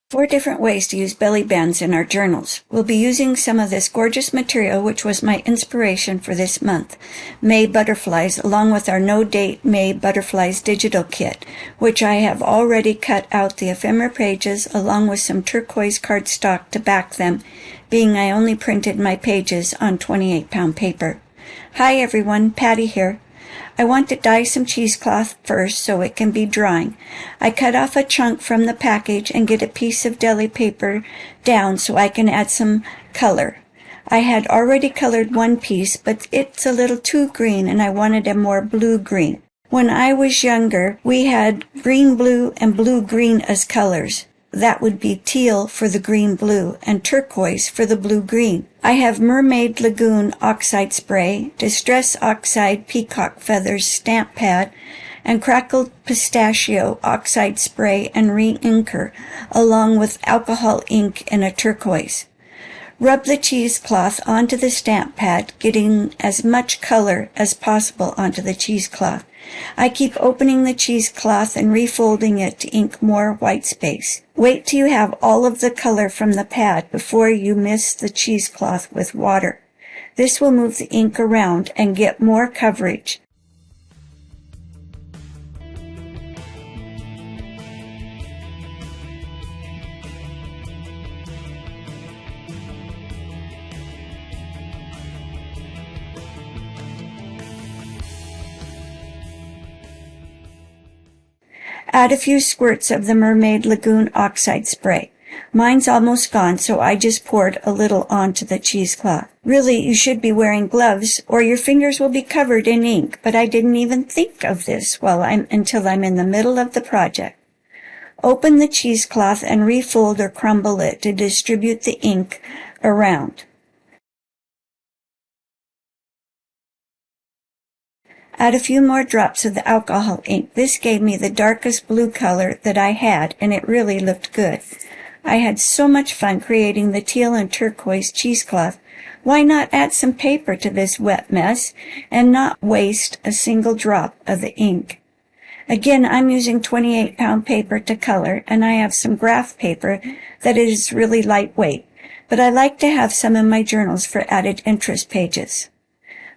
4 different ways to use belly bands in our journals. We'll be using some of this gorgeous material, which was my inspiration for this month, May Butterflies, along with our no-date May Butterflies digital kit, which I have already cut out the ephemera pages along with some turquoise cardstock to back them, being I only printed my pages on 28-pound paper. Hi everyone, Patty here. I want to dye some cheesecloth first so it can be drying. I cut off a chunk from the package and get a piece of deli paper down so I can add some color. I had already colored one piece, but it's a little too green and I wanted a more blue-green. When I was younger, we had green-blue and blue-green as colors. That would be teal for the green-blue and turquoise for the blue-green. I have Mermaid Lagoon Oxide Spray, Distress Oxide Peacock Feathers Stamp Pad, and Crackled Pistachio Oxide Spray and Re-Inker, along with alcohol ink in a turquoise. Rub the cheesecloth onto the stamp pad, getting as much color as possible onto the cheesecloth. I keep opening the cheesecloth and refolding it to ink more white space. Wait till you have all of the color from the pad before you mist the cheesecloth with water. This will move the ink around and get more coverage. Add a few squirts of the Mermaid Lagoon Oxide Spray. Mine's almost gone, so I just poured a little onto the cheesecloth. Really, you should be wearing gloves or your fingers will be covered in ink, but I didn't even think of this until I'm in the middle of the project. Open the cheesecloth and refold or crumble it to distribute the ink around. Add a few more drops of the alcohol ink. This gave me the darkest blue color that I had, and it really looked good. I had so much fun creating the teal and turquoise cheesecloth. Why not add some paper to this wet mess and not waste a single drop of the ink? Again, I'm using 28-pound paper to color, and I have some graph paper that is really lightweight, but I like to have some in my journals for added interest pages.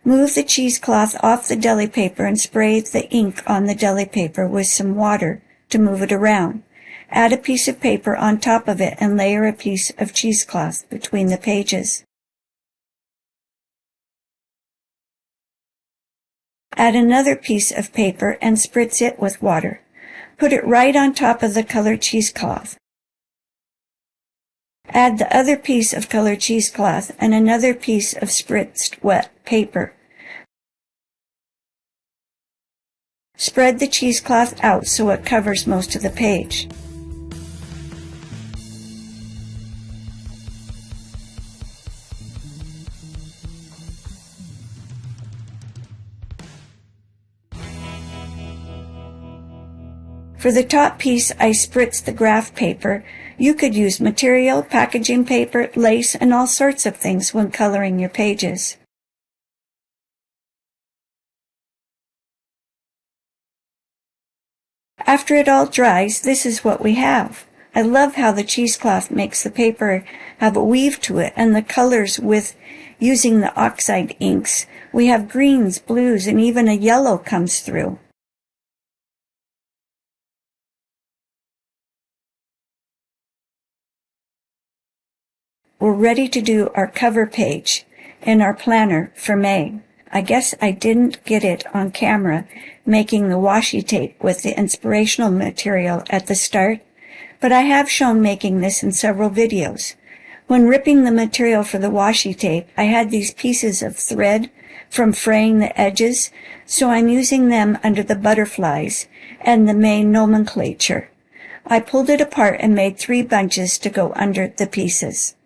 Move the cheesecloth off the deli paper and spray the ink on the deli paper with some water to move it around. Add a piece of paper on top of it and layer a piece of cheesecloth between the pages. Add another piece of paper and spritz it with water. Put it right on top of the colored cheesecloth. Add the other piece of colored cheesecloth and another piece of spritzed wet paper. Spread the cheesecloth out so it covers most of the page. For the top piece, I spritzed the graph paper. You could use material, packaging paper, lace, and all sorts of things when coloring your pages. After it all dries, this is what we have. I love how the cheesecloth makes the paper have a weave to it, and the colors with using the oxide inks. We have greens, blues, and even a yellow comes through. We're ready to do our cover page in our planner for May. I guess I didn't get it on camera making the washi tape with the inspirational material at the start, but I have shown making this in several videos. When ripping the material for the washi tape, I had these pieces of thread from fraying the edges, so I'm using them under the butterflies and the main nomenclature. I pulled it apart and made 3 bunches to go under the pieces.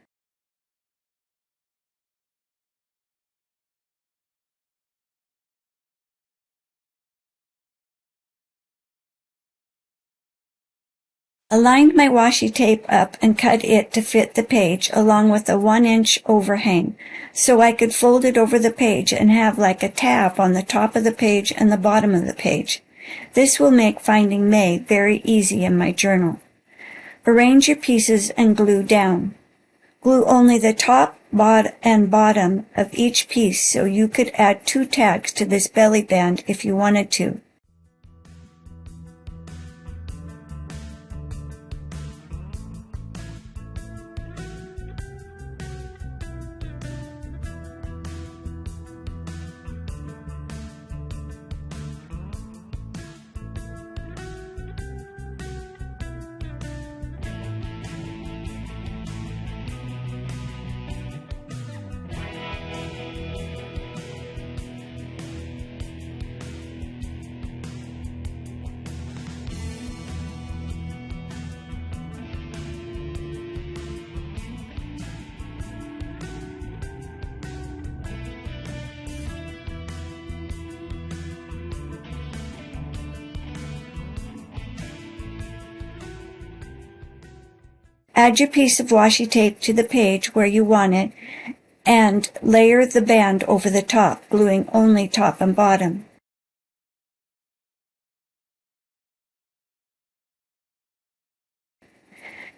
Aligned my washi tape up and cut it to fit the page along with a 1-inch overhang, so I could fold it over the page and have like a tab on the top of the page and the bottom of the page. This will make finding May very easy in my journal. Arrange your pieces and glue down. Glue only the top, and bottom of each piece, so you could add 2 tags to this belly band if you wanted to. Add your piece of washi tape to the page where you want it and layer the band over the top, gluing only top and bottom.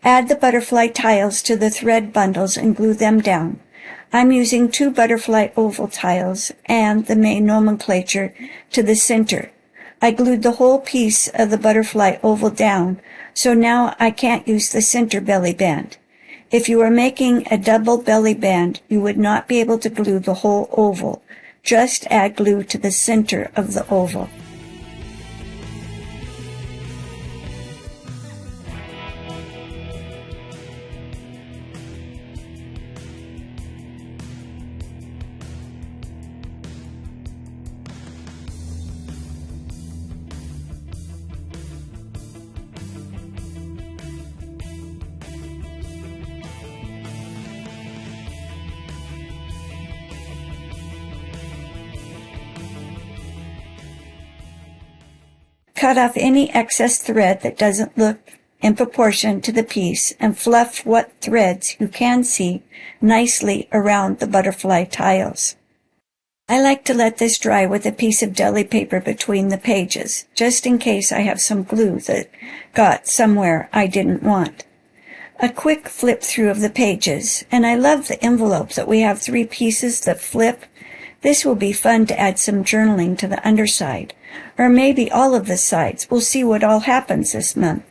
Add the butterfly tiles to the thread bundles and glue them down. I'm using 2 butterfly oval tiles and the May nomenclature to the center. I glued the whole piece of the butterfly oval down, so now I can't use the center belly band. If you were making a double belly band, you would not be able to glue the whole oval. Just add glue to the center of the oval. Cut off any excess thread that doesn't look in proportion to the piece and fluff what threads you can see nicely around the butterfly tiles. I like to let this dry with a piece of deli paper between the pages, just in case I have some glue that got somewhere I didn't want. A quick flip through of the pages, and I love the envelope that we have 3 pieces that flip. This will be fun to add some journaling to the underside, or maybe all of the sides. We'll see what all happens this month.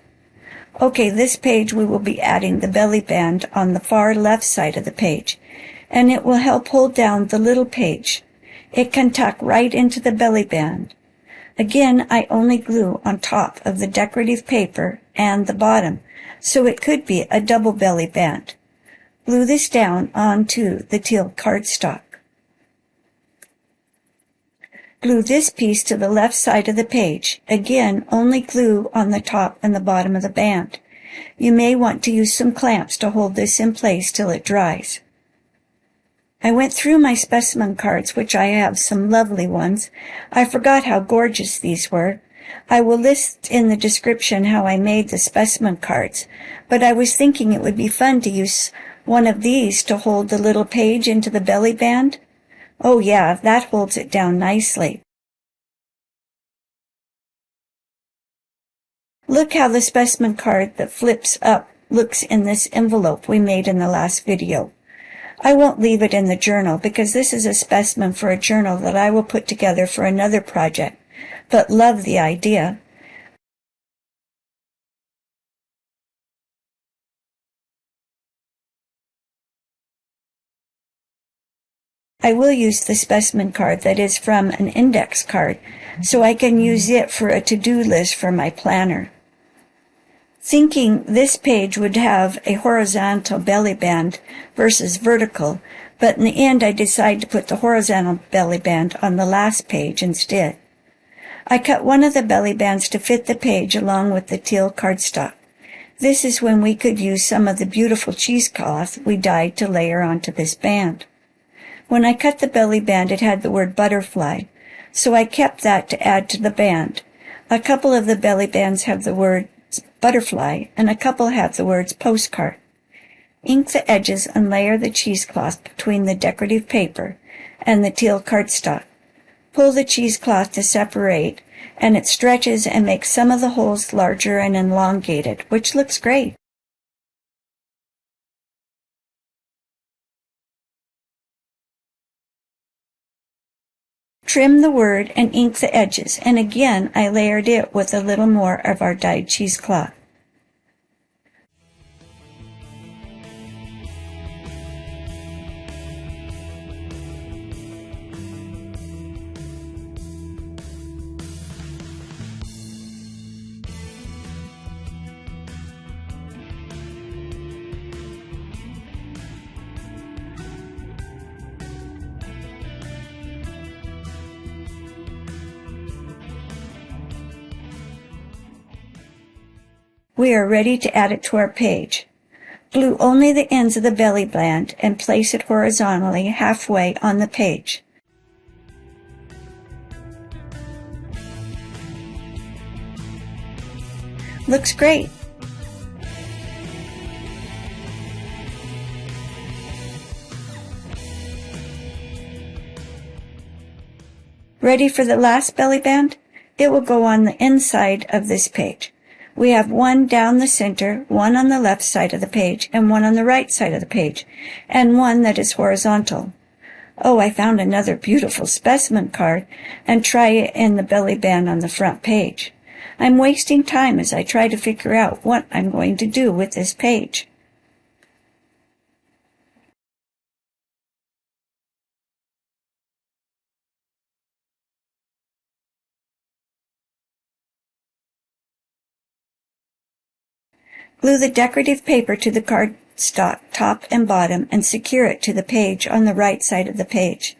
Okay, this page we will be adding the belly band on the far left side of the page, and it will help hold down the little page. It can tuck right into the belly band. Again, I only glue on top of the decorative paper and the bottom, so it could be a double belly band. Glue this down onto the teal cardstock. Glue this piece to the left side of the page. Again, only glue on the top and the bottom of the band. You may want to use some clamps to hold this in place till it dries. I went through my specimen cards, which I have some lovely ones. I forgot how gorgeous these were. I will list in the description how I made the specimen cards, but I was thinking it would be fun to use one of these to hold the little page into the belly band. Oh yeah, that holds it down nicely. Look how the specimen card that flips up looks in this envelope we made in the last video. I won't leave it in the journal because this is a specimen for a journal that I will put together for another project, but love the idea. I will use the specimen card that is from an index card, so I can use it for a to-do list for my planner. Thinking this page would have a horizontal belly band versus vertical, but in the end I decided to put the horizontal belly band on the last page instead. I cut one of the belly bands to fit the page along with the teal cardstock. This is when we could use some of the beautiful cheesecloth we dyed to layer onto this band. When I cut the belly band, it had the word butterfly, so I kept that to add to the band. A couple of the belly bands have the words butterfly, and a couple have the words postcard. Ink the edges and layer the cheesecloth between the decorative paper and the teal cardstock. Pull the cheesecloth to separate, and it stretches and makes some of the holes larger and elongated, which looks great. trim the word and ink the edges, and again I layered it with a little more of our dyed cheesecloth. We are ready to add it to our page. Glue only the ends of the belly band and place it horizontally halfway on the page. Looks great! Ready for the last belly band? It will go on the inside of this page. We have one down the center, one on the left side of the page, and one on the right side of the page, and one that is horizontal. Oh, I found another beautiful specimen card, and try it in the belly band on the front page. I'm wasting time as I try to figure out what I'm going to do with this page. Glue the decorative paper to the cardstock top and bottom and secure it to the page on the right side of the page.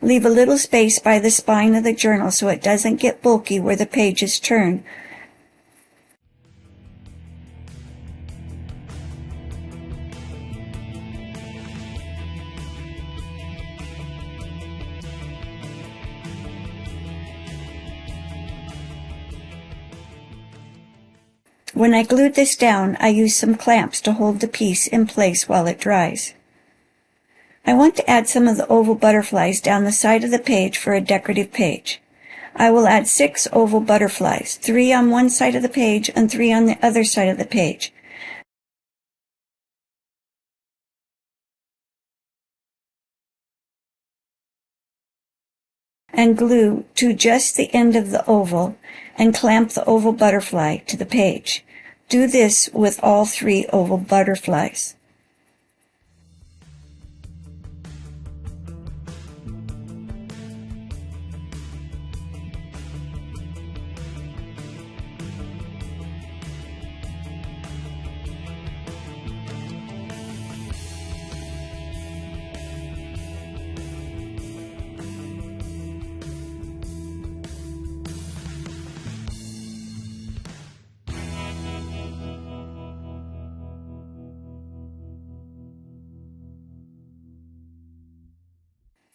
Leave a little space by the spine of the journal so it doesn't get bulky where the page is turned. When I glued this down, I used some clamps to hold the piece in place while it dries. I want to add some of the oval butterflies down the side of the page for a decorative page. I will add 6 oval butterflies, 3 on one side of the page and 3 on the other side of the page. And glue to just the end of the oval and clamp the oval butterfly to the page. Do this with all 3 oval butterflies.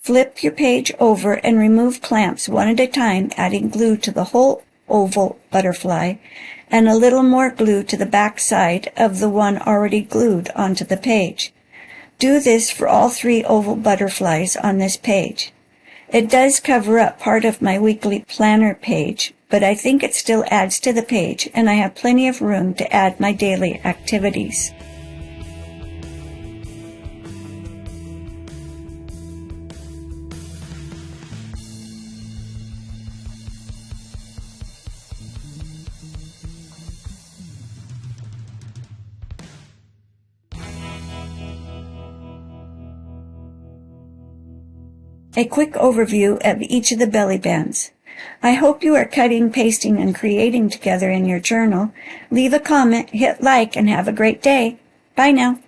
Flip your page over and remove clamps one at a time, adding glue to the whole oval butterfly and a little more glue to the back side of the one already glued onto the page. Do this for all 3 oval butterflies on this page. It does cover up part of my weekly planner page, but I think it still adds to the page and I have plenty of room to add my daily activities. A quick overview of each of the belly bands. I hope you are cutting, pasting, and creating together in your journal. Leave a comment, hit like, and have a great day. Bye now.